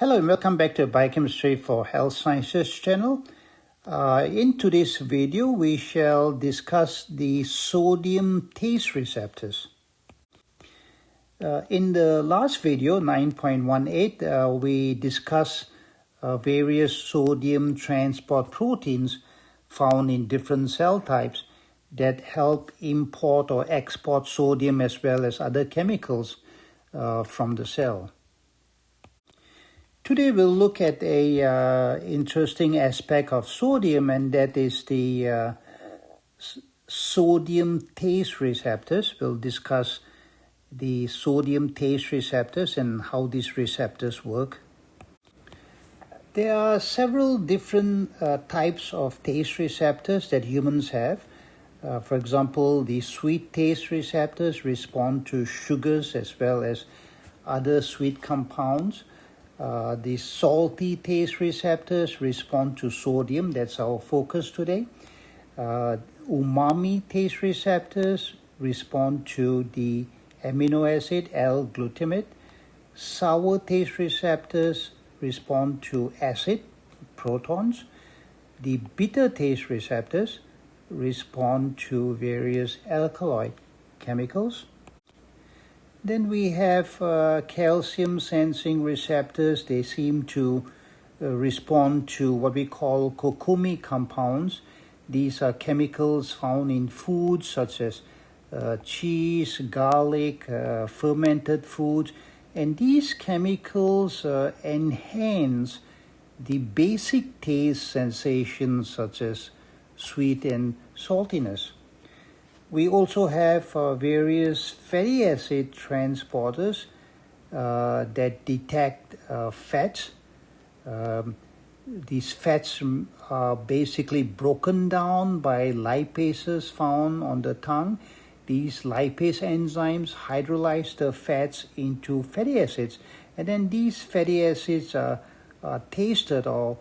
Hello and welcome back to Biochemistry for Health Sciences channel. In today's video, we shall discuss the sodium taste receptors. In the last video, 9.18, we discussed various sodium transport proteins found in different cell types that help import or export sodium as well as other chemicals from the cell. Today we'll look at a interesting aspect of sodium, and that is the sodium taste receptors. We'll discuss the sodium taste receptors and how these receptors work. There are several different types of taste receptors that humans have. For example, the sweet taste receptors respond to sugars as well as other sweet compounds. The salty taste receptors respond to sodium. That's our focus today. Umami taste receptors respond to the amino acid L-glutamate. Sour taste receptors respond to acid, protons. The bitter taste receptors respond to various alkaloid chemicals. Then we have calcium sensing receptors. They seem to respond to what we call kokumi compounds. These are chemicals found in foods such as cheese, garlic, fermented foods. And these chemicals enhance the basic taste sensations such as sweet and saltiness. We also have various fatty acid transporters that detect fats. These fats are basically broken down by lipases found on the tongue. These lipase enzymes hydrolyze the fats into fatty acids, and then these fatty acids are tasted or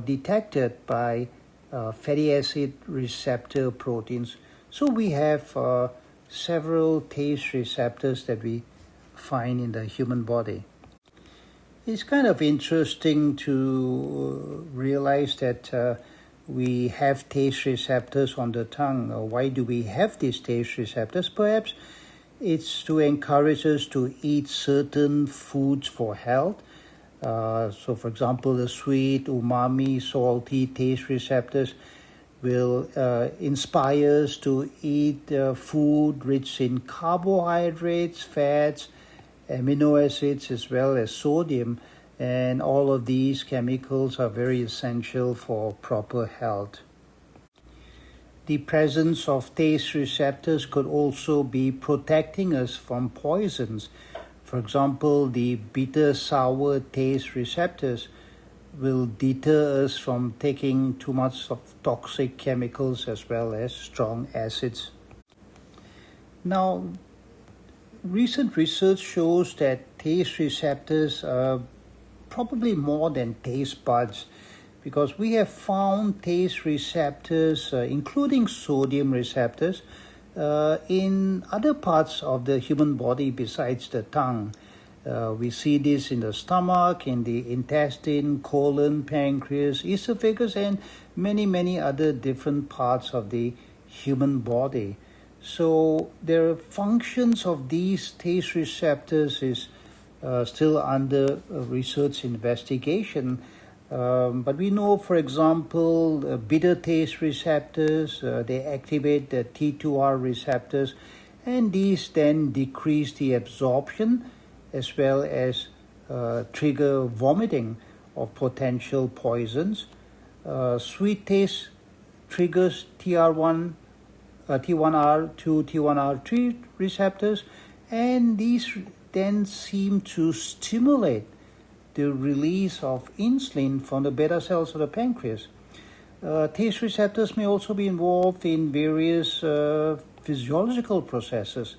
detected by fatty acid receptor proteins. So we have several taste receptors that we find in the human body. It's kind of interesting to realize that we have taste receptors on the tongue. Why do we have these taste receptors? Perhaps it's to encourage us to eat certain foods for health. So for example, the sweet, umami, salty taste receptors will inspire us to eat food rich in carbohydrates, fats, amino acids, as well as sodium. And all of these chemicals are very essential for proper health. The presence of taste receptors could also be protecting us from poisons. For example, the bitter-sour taste receptors will deter us from taking too much of toxic chemicals as well as strong acids. Now, recent research shows that taste receptors are probably more than taste buds, because we have found taste receptors, including sodium receptors, in other parts of the human body besides the tongue. We see this in the stomach, in the intestine, colon, pancreas, esophagus, and many other different parts of the human body. So the functions of these taste receptors is still under research investigation. But we know, for example, bitter taste receptors, they activate the T2R receptors, and these then decrease the absorption as well as trigger vomiting of potential poisons. Sweet taste triggers T1R2, T1R3 receptors, and these then seem to stimulate the release of insulin from the beta cells of the pancreas. Taste receptors may also be involved in various physiological processes.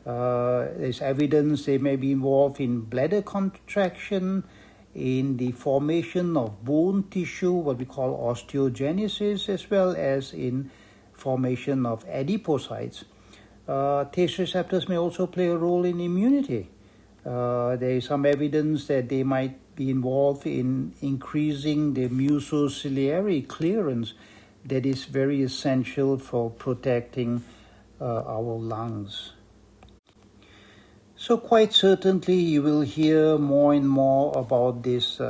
There's evidence they may be involved in bladder contraction, in the formation of bone tissue, what we call osteogenesis, as well as in formation of adipocytes. Taste receptors may also play a role in immunity. There is some evidence that they might be involved in increasing the mucociliary clearance that is very essential for protecting our lungs. So quite certainly you will hear more and more about these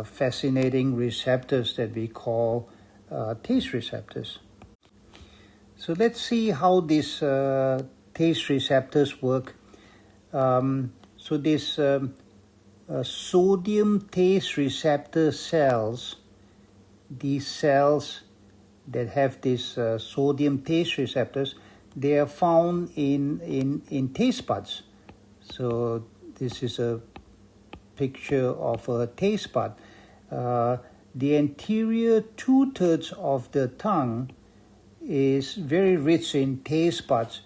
fascinating receptors that we call taste receptors. So let's see how these taste receptors work. So these sodium taste receptor cells, these cells that have these sodium taste receptors, they are found in taste buds. So this is a picture of a taste bud. The anterior 2/3 of the tongue is very rich in taste buds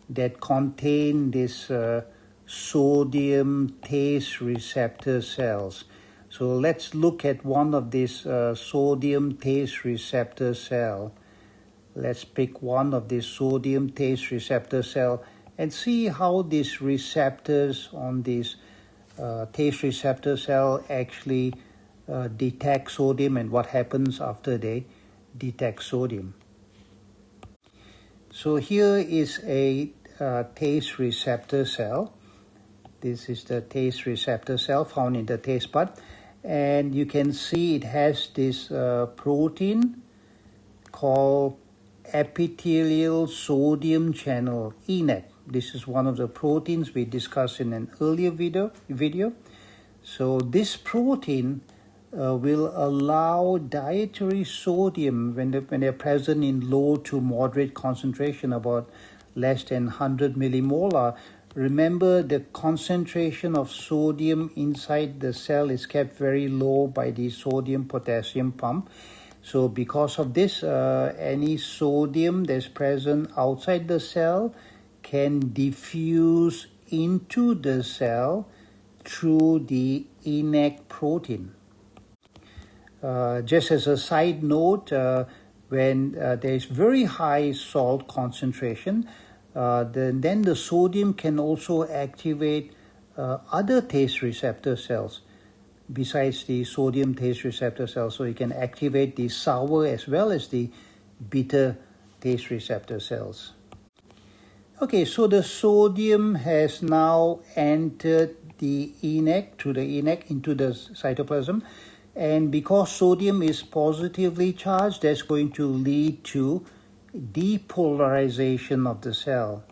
that contain this sodium taste receptor cells. So let's look at one of these sodium taste receptor cell. Let's pick one of these sodium taste receptor cell and see how these receptors on this taste receptor cell actually detect sodium and what happens after they detect sodium. So here is a taste receptor cell. This is the taste receptor cell found in the taste bud. And you can see it has this protein called epithelial sodium channel, ENaC. This is one of the proteins we discussed in an earlier video. So this protein will allow dietary sodium when they're present in low to moderate concentration, about less than 100 millimolar. Remember, the concentration of sodium inside the cell is kept very low by the sodium-potassium pump. So because of this, any sodium that's present outside the cell can diffuse into the cell through the ENaC protein. Just as a side note, when there is very high salt concentration, then the sodium can also activate other taste receptor cells besides the sodium taste receptor cells. So it can activate the sour as well as the bitter taste receptor cells. Okay, so the sodium has now entered the ENaC, through the ENaC into the cytoplasm. And because sodium is positively charged, that's going to lead to depolarization of the cell.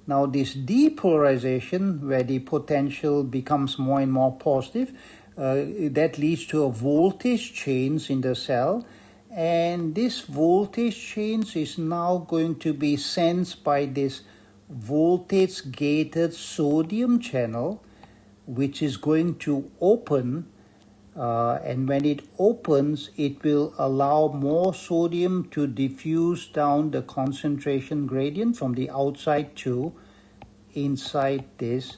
Now this depolarization, where the potential becomes more and more positive, that leads to a voltage change in the cell. And this voltage change is now going to be sensed by this voltage-gated sodium channel, which is going to open. And when it opens, it will allow more sodium to diffuse down the concentration gradient from the outside to inside this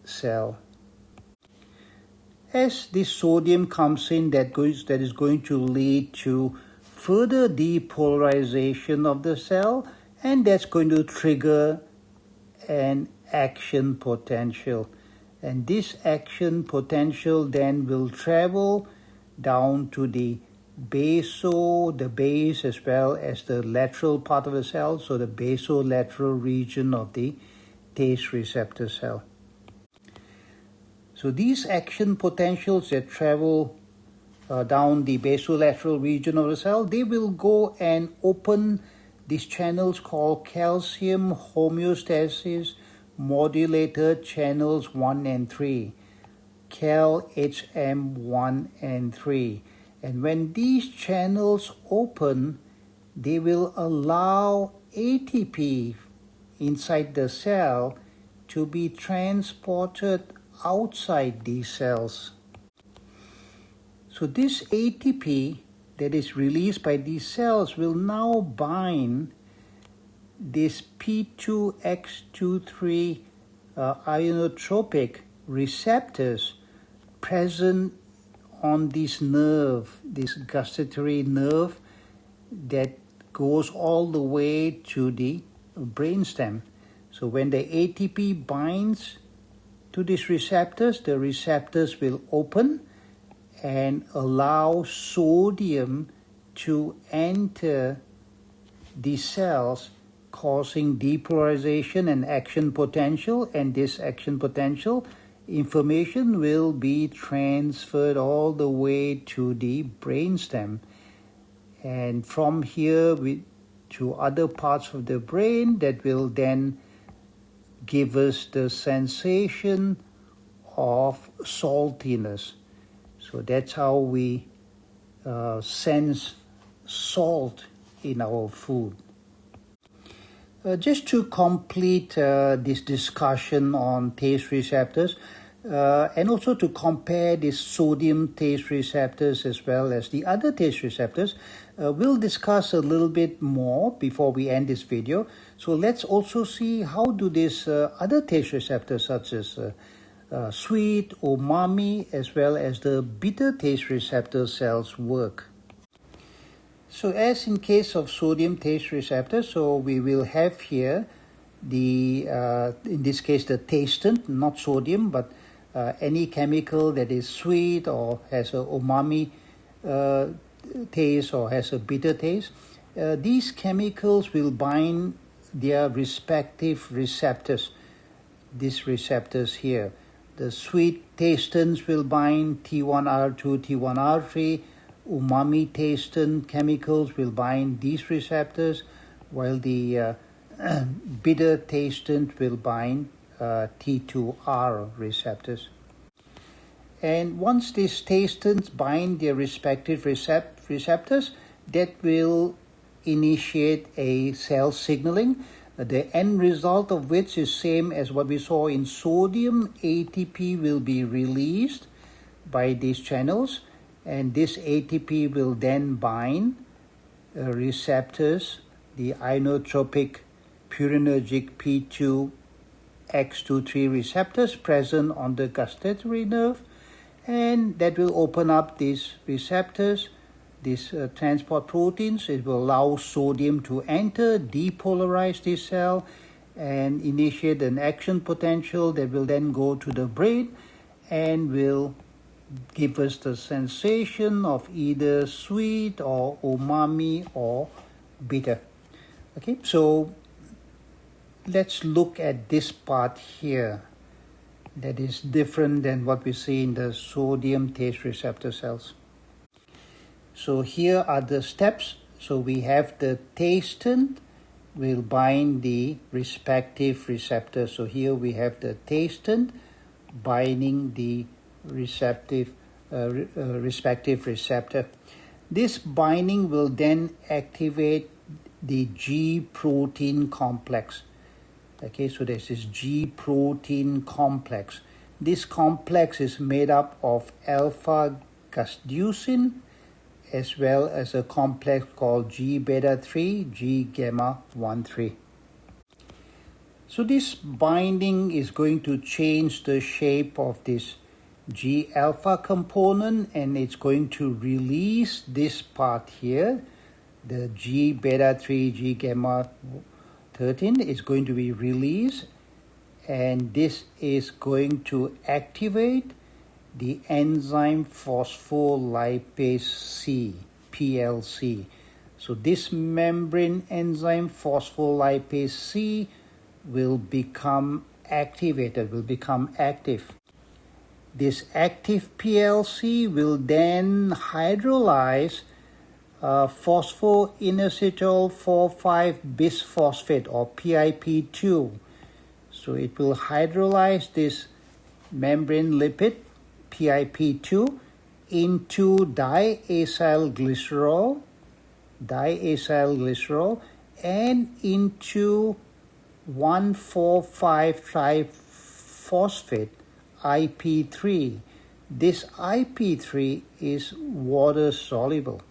cell. As this sodium comes in, that is going to lead to further depolarization of the cell, and that's going to trigger an action potential. And this action potential then will travel down to the base as well as the lateral part of the cell, so the basolateral region of the taste receptor cell. So these action potentials that travel down the basolateral region of the cell, they will go and open these channels called calcium homeostasis modulator channels 1 and 3, CalHM1 and 3. And when these channels open, they will allow ATP inside the cell to be transported outside these cells. So this ATP that is released by these cells will now bind this P2X23 ionotropic receptors present on this nerve, this gustatory nerve that goes all the way to the brainstem. So when the ATP binds to these receptors, the receptors will open and allow sodium to enter the cells, causing depolarization and action potential, and this action potential information will be transferred all the way to the brainstem, and from here to other parts of the brain that will then give us the sensation of saltiness. So that's how we sense salt in our food. Just to complete this discussion on taste receptors, and also to compare the sodium taste receptors as well as the other taste receptors, we'll discuss a little bit more before we end this video. So let's also see how do these other taste receptors such as sweet, umami, as well as the bitter taste receptor cells work. So as in case of sodium taste receptors, so we will have here the, in this case, the tastant, not sodium, but any chemical that is sweet or has a umami taste or has a bitter taste. These chemicals will bind their respective receptors, these receptors here. The sweet tastants will bind T1R2, T1R3. Umami tastant chemicals will bind these receptors, while the bitter tastant will bind T2R receptors. And once these tastants bind their respective receptors, that will initiate a cell signaling, the end result of which is same as what we saw in sodium. ATP will be released by these channels, and this ATP will then bind receptors, the inotropic purinergic P2 X23 receptors present on the gustatory nerve, and that will open up these receptors, these transport proteins. It will allow sodium to enter, depolarize the cell, and initiate an action potential that will then go to the brain and will give us the sensation of either sweet or umami or bitter. Okay, so let's look at this part here that is different than what we see in the sodium taste receptor cells. So here are the steps. So we have the tastant will bind the respective receptor. So here we have the tastant binding the respective receptor. This binding will then activate the G protein complex. Okay, so there's this G protein complex. This complex is made up of alpha-gasdeucin as well as a complex called G beta 3, G gamma 1 3. So this binding is going to change the shape of this G alpha component, and it's going to release this part here, the G beta 3, G gamma 13 is going to be released, and this is going to activate the enzyme phospholipase C, PLC. So this membrane enzyme phospholipase C will become activated, will become active. This active PLC will then hydrolyze phosphoinositol 4,5-bisphosphate or PIP2. So it will hydrolyze this membrane lipid PIP2 into diacylglycerol and into 1,4,5-triphosphate IP3. This IP3 is water soluble.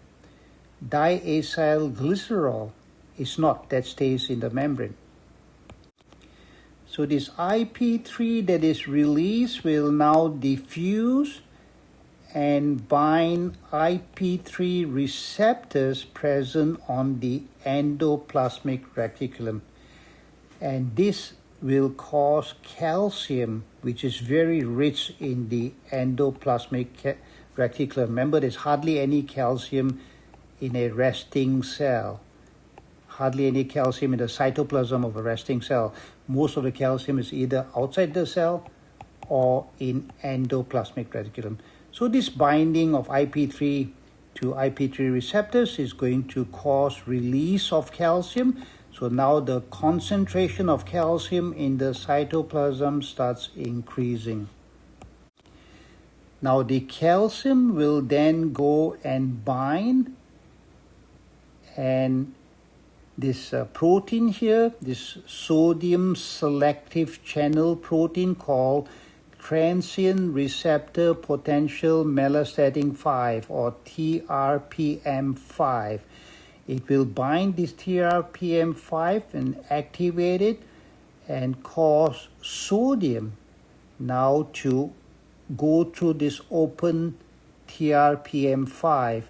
Diacylglycerol is not, that stays in the membrane. So this IP3 that is released will now diffuse and bind IP3 receptors present on the endoplasmic reticulum. And this will cause calcium, which is very rich in the endoplasmic reticulum. Remember, there's hardly any calcium in a resting cell. Hardly any calcium in the cytoplasm of a resting cell. Most of the calcium is either outside the cell or in endoplasmic reticulum. So this binding of IP3 to IP3 receptors is going to cause release of calcium. So now the concentration of calcium in the cytoplasm starts increasing. Now the calcium will then go and bind, and this protein here, this sodium selective channel protein called transient receptor potential melastatin 5 or TRPM5. It will bind this TRPM5 and activate it and cause sodium now to go through this open TRPM5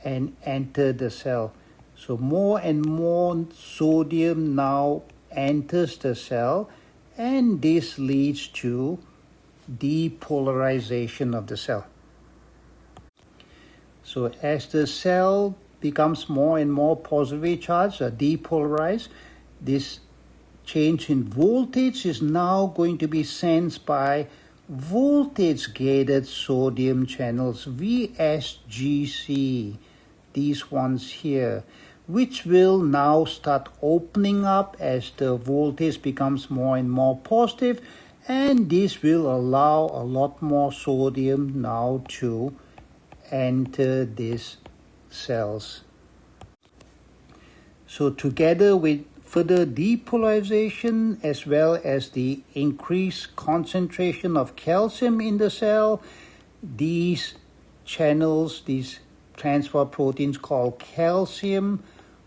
and enter the cell. So more and more sodium now enters the cell, and this leads to depolarization of the cell. So as the cell becomes more and more positively charged or depolarized, this change in voltage is now going to be sensed by voltage-gated sodium channels, VSGC, these ones here, which will now start opening up as the voltage becomes more and more positive, and this will allow a lot more sodium now to enter these cells. So together with further depolarization as well as the increased concentration of calcium in the cell, these channels, these transport proteins called calcium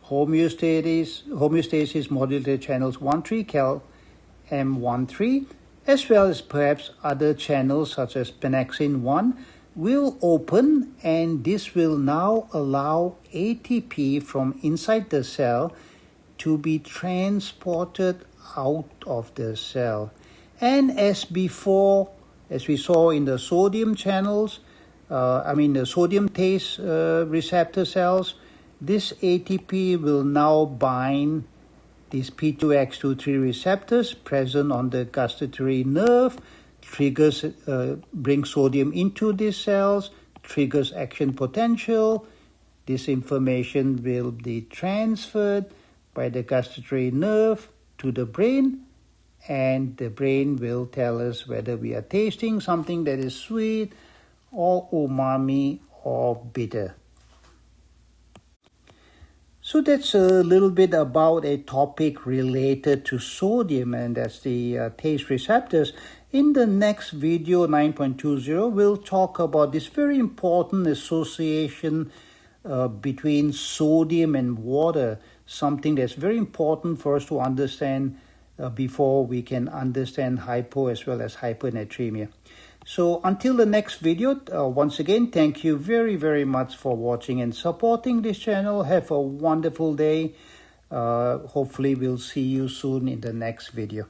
homeostasis modulator channels 1,3, CalM13, as well as perhaps other channels such as pannexin 1, will open, and this will now allow ATP from inside the cell to be transported out of the cell. And as before, as we saw in the sodium channels, the sodium taste receptor cells, this ATP will now bind these P2X23 receptors present on the gustatory nerve, brings sodium into these cells, triggers action potential. This information will be transferred by the gustatory nerve to the brain, and the brain will tell us whether we are tasting something that is sweet or umami or bitter. So that's a little bit about a topic related to sodium, and that's the taste receptors. In the next video, 9.20, we'll talk about this very important association between sodium and water, something that's very important for us to understand before we can understand hypo as well as hypernatremia. So until the next video, once again, thank you very, very much for watching and supporting this channel. Have a wonderful day. Hopefully we'll see you soon in the next video.